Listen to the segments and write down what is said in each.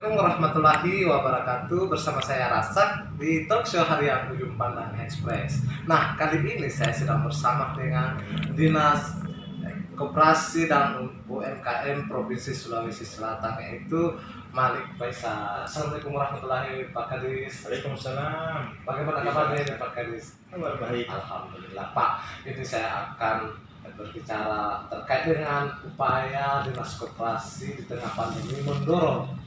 Assalamualaikum warahmatullahi wabarakatuh. Bersama saya Rasak di talk show harian Ujung Pandang Express. Nah, kali ini saya sedang bersama dengan Dinas Koperasi dan UMKM Provinsi Sulawesi Selatan, yaitu Malik Faisal. Assalamualaikum warahmatullahi wabarakatuh, Pak Kadis. Waalaikumsalam. Bagaimana kabarnya Pak Kadis? Kabar baik. Alhamdulillah Pak. Ini saya akan berbicara terkait dengan upaya Dinas Koperasi di tengah pandemi mendorong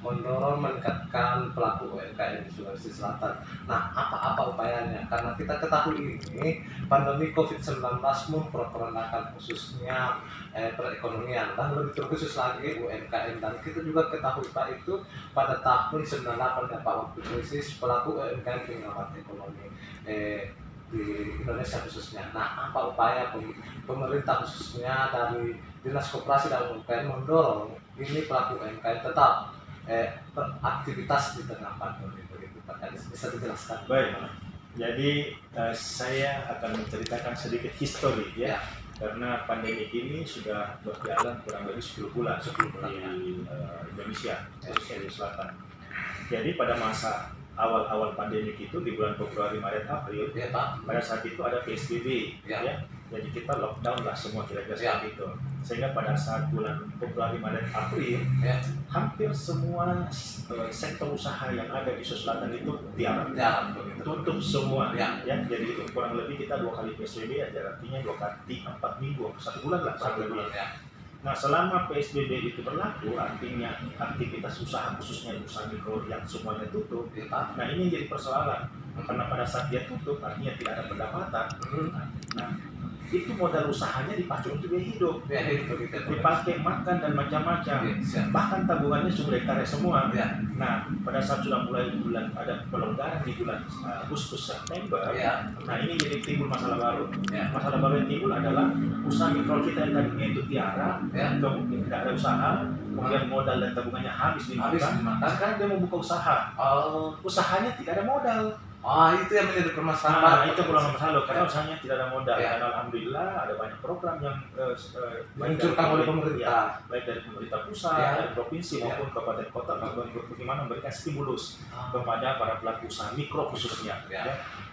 meningkatkan pelaku UMKM di Sulawesi Selatan. Nah, apa-apa upayanya? Karena kita ketahui ini pandemi COVID-19 memperekonomikan khususnya perekonomian dan lebih terkhusus lagi UMKM. Dan kita juga ketahui Pak, itu pada tahun 98 ya Pak, waktu krisis pelaku UMKM kehilangan ekonomi di Indonesia khususnya. Nah, apa upaya pemerintah khususnya dari Dinas Koperasi dan UMKM mendorong ini pelaku UMKM tetap beraktivitas di tengah pandemi begitu Pak Kadis, bisa dijelaskan? Baik. Jadi saya akan menceritakan sedikit histori ya. Karena pandemi ini sudah berjalan kurang lebih 10 bulan di Indonesia, khususnya di selatan. Jadi pada masa awal pandemi itu di bulan Februari, Maret, April, Ya Pak. pada saat itu ada PSBB Ya. Jadi kita lockdown lah semua kira-kira seperti itu. Sehingga pada saat bulan Februari, Maret, April, hampir semua sektor usaha yang ada di Sulawesi Selatan itu tutup semua. Jadi kurang lebih kita 2 kali PSBB aja, artinya 2 kali 4 minggu, 1 bulan lah. Nah, selama PSBB itu berlaku, artinya aktivitas usaha khususnya usaha mikro yang semuanya tutup. Nah, ini jadi persoalan karena pada saat dia tutup artinya tidak ada pendapatan. Nah, itu modal usahanya dipakai untuk biaya hidup, dipakai makan dan macam-macam, bahkan tabungannya sudah ditarik semua. Nah, pada saat sudah mulai bulan ada pelonggaran di bulan Agustus September, nah ini jadi timbul masalah baru. Masalah baru yang timbul adalah usaha mikro kita yang tadinya itu tiara, kemudian tidak ada usaha, kemudian modal dan tabungannya habis dimakan. Sekarang dia mau buka usaha, usahanya tidak ada modal. Itu yang menjadi permasalahan. Itu masalah karena usahanya tidak ada modal. Dan alhamdulillah ada banyak program yang diluncurkan oleh pemerintah, baik dari pemerintah pusat, dari provinsi maupun kabupaten kota, bagaimana memberikan stimulus kepada para pelaku usaha mikro khususnya.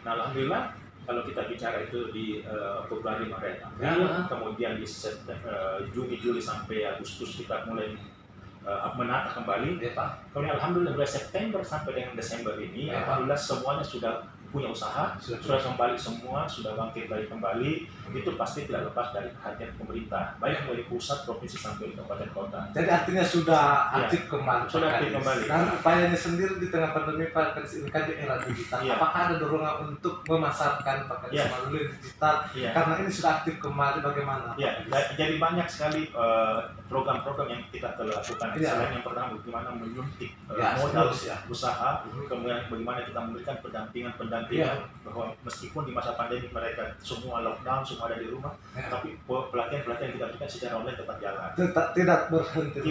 Nah, alhamdulillah kalau kita bicara itu di Februari, Maret, April, kemudian di Juni, Juli sampai Agustus kita mulai menata kembali. Kemudian alhamdulillah dari September sampai dengan Desember ini, alhamdulillah semuanya sudah punya usaha, sudah kembali semua, sudah bangkit lagi kembali. Itu pasti tidak lepas dari perhatian pemerintah, baik dari pusat, provinsi sampai kabupaten kota. Jadi artinya sudah aktif kembali. Sudah aktif kembali. Dan upayanya sendiri di tengah pandemi Pak Kadis ini kan di era digital. Apakah ada dorongan untuk memasarkan Pak Kadis melalui digital? Karena ini sudah aktif kembali, bagaimana? Jadi banyak sekali program-program yang kita telah lakukan. Selain yang pertama bagaimana menyuntik modal usaha, kemudian bagaimana kita memberikan pendampingan bahwa meskipun di masa pandemi mereka semua lockdown, semua ada di rumah, tapi pelatihan kita berikan secara online tetap jalan. Tidak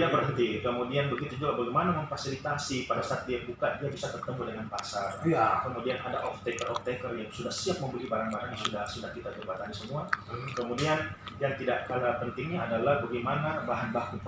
berhenti. Kemudian begitu juga bagaimana memfasilitasi pada saat dia buka dia bisa ketemu dengan pasar. Kemudian ada off-taker yang sudah siap membeli barang-barang yang sudah kita jembatani semua. Kemudian yang tidak kalah pentingnya adalah bagaimana bahan baku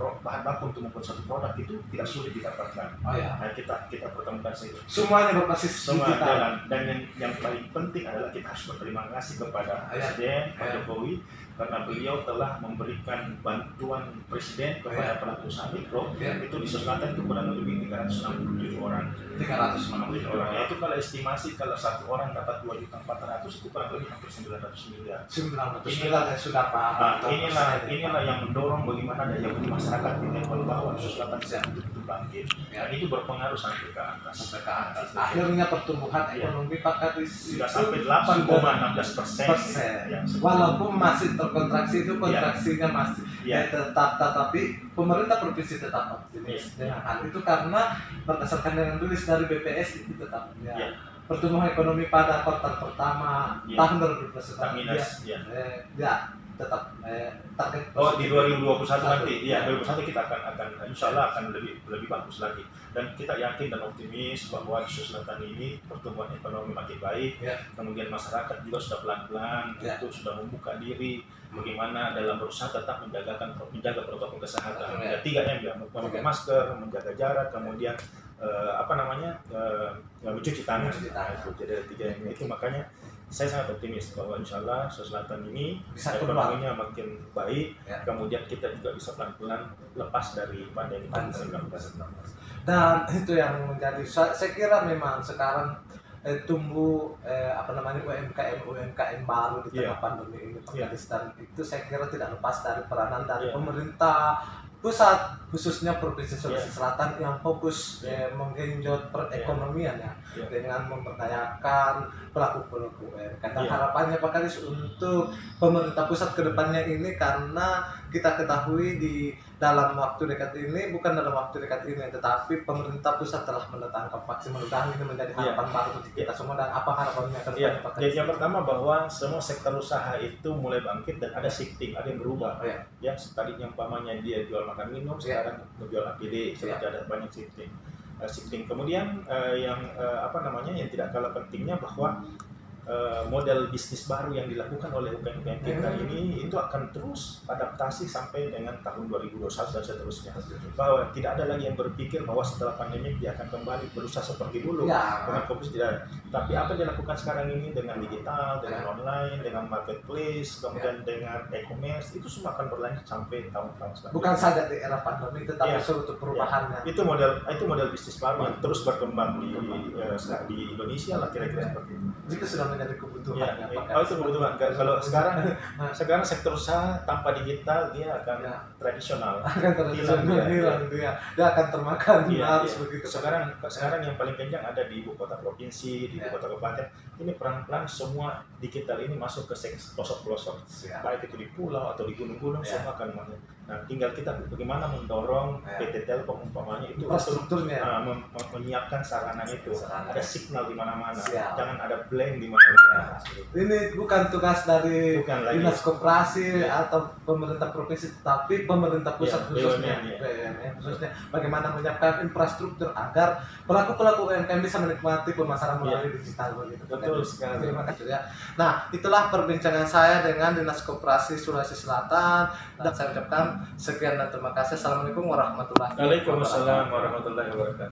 untuk membuat satu produk itu tidak sulit didapatkan. Nah, kita pertemukan itu. Semuanya berbasis digital. Dan yang paling penting adalah kita harus berterima kasih kepada Presiden Pak Jokowi karena beliau telah memberikan bantuan Presiden kepada pelaku usaha mikro itu di Selatan itu kurang lebih 367 orang. 367 orang. Itu kalau estimasi kalau satu orang dapat 2.400.000 itu kurang lebih hampir 900 miliar. 900 miliar yang sudah Pak. Inilah yang mendorong bagaimana daya beli masyarakat di level bawah Selatan itu bangkit. Dan itu berpengaruh sampai ke atas. Akhirnya pertumbuhan ekonomi Pak Kadis sudah sampai 8,16%. Walaupun masih terkontraksi, itu kontraksinya masih tetap, tapi pemerintah provinsi tetap optimis dengan hal itu karena berdasarkan dengan rilis dari BPS itu tetap pertumbuhan ekonomi pada kuartal pertama tahun 2021 tetap target. Oh, di 2021 nanti, Ya. 2021 kita akan insya Allah akan lebih bagus lagi. Dan kita yakin dan optimis bahwa di Sulawesi Selatan ini pertumbuhan ekonomi makin baik, Ya. kemudian masyarakat juga sudah pelan-pelan Ya. itu sudah membuka diri, bagaimana dalam berusaha tetap menjaga protokol kesehatan. Ya. 3M ya, memakai masker, menjaga jarak, kemudian mencuci tangan. Itu jadi 3M itu, makanya saya sangat optimis bahwa insya Allah Sulawesi Selatan ini Bisa ekonominya makin baik, ya. kemudian kita juga bisa pelan-pelan lepas dari pandemi COVID-19. Dan itu yang menjadi, saya kira memang sekarang tumbuh UMKM baru di tengah pandemi ini, Pak Kadis, dan itu saya kira tidak lepas dari peranan dari pemerintah pusat, khususnya Provinsi Sulawesi Selatan yang fokus menggenjot perekonomian dengan memberdayakan pelaku-pelaku UMKM. Harapannya Pak Kadis untuk pemerintah pusat ke depannya ini, karena kita ketahui di dalam waktu dekat ini, bukan dalam waktu dekat ini, tetapi pemerintah pusat telah mendatangkan vaksin. Mudah-mudahan ini menjadi harapan baru untuk kita semua. Dan apa harapannya ke depan, Pak Kadis? Jadi yang pertama bahwa semua sektor usaha itu mulai bangkit dan ada shifting, ada yang berubah. Ya, tadinya umpamanya dia jual makan minum, sekarang menjual APD, seperti ada banyak shifting. Kemudian yang tidak kalah pentingnya bahwa model bisnis baru yang dilakukan oleh UMKM kita ini itu akan terus adaptasi sampai dengan tahun 2021 dan seterusnya. Bahwa tidak ada lagi yang berpikir bahwa setelah pandemi dia akan kembali berusaha seperti dulu dengan COVID, tidak ada. Tapi apa yang dilakukan sekarang ini dengan digital, dengan online, dengan marketplace, kemudian dengan e-commerce, itu semua akan berlanjut sampai tahun-tahun selanjutnya. Bukan saja di era pandemi, tetapi suatu perubahannya. Itu model bisnis baru yang terus berkembang di Indonesia lah, kira-kira seperti itu. Itu sudah menjadi kebutuhan. Itu kebutuhan. Kalau sekarang sektor usaha tanpa digital dia akan tradisional. Hilang dia akan termakan harus begitu. Sekarang yang paling kencang ada di ibu kota provinsi, di ibu kota kabupaten. Ini pelan-pelan semua digital ini masuk ke pelosok-pelosok. Baik itu di pulau atau di gunung-gunung, semua akan masuk. Nah, tinggal kita bagaimana mendorong PT Telkom umpamanya itu infrastrukturnya, menyiapkan sarananya itu. Ada signal di mana-mana. Jangan ada blank di mana-mana. Ini bukan tugas dari Dinas Koperasi atau pemerintah provinsi, tapi pemerintah pusat khususnya bagaimana menyiapkan infrastruktur agar pelaku-pelaku UMKM bisa menikmati pemasaran melalui digital begitu. Betul sekali. Terima kasih ya. Nah, itulah perbincangan saya dengan Dinas Koperasi Sulawesi Selatan, dan saya ucapkan sekian dan terima kasih. Assalamualaikum warahmatullahi wabarakatuh. Waalaikumsalam warahmatullahi wabarakatuh.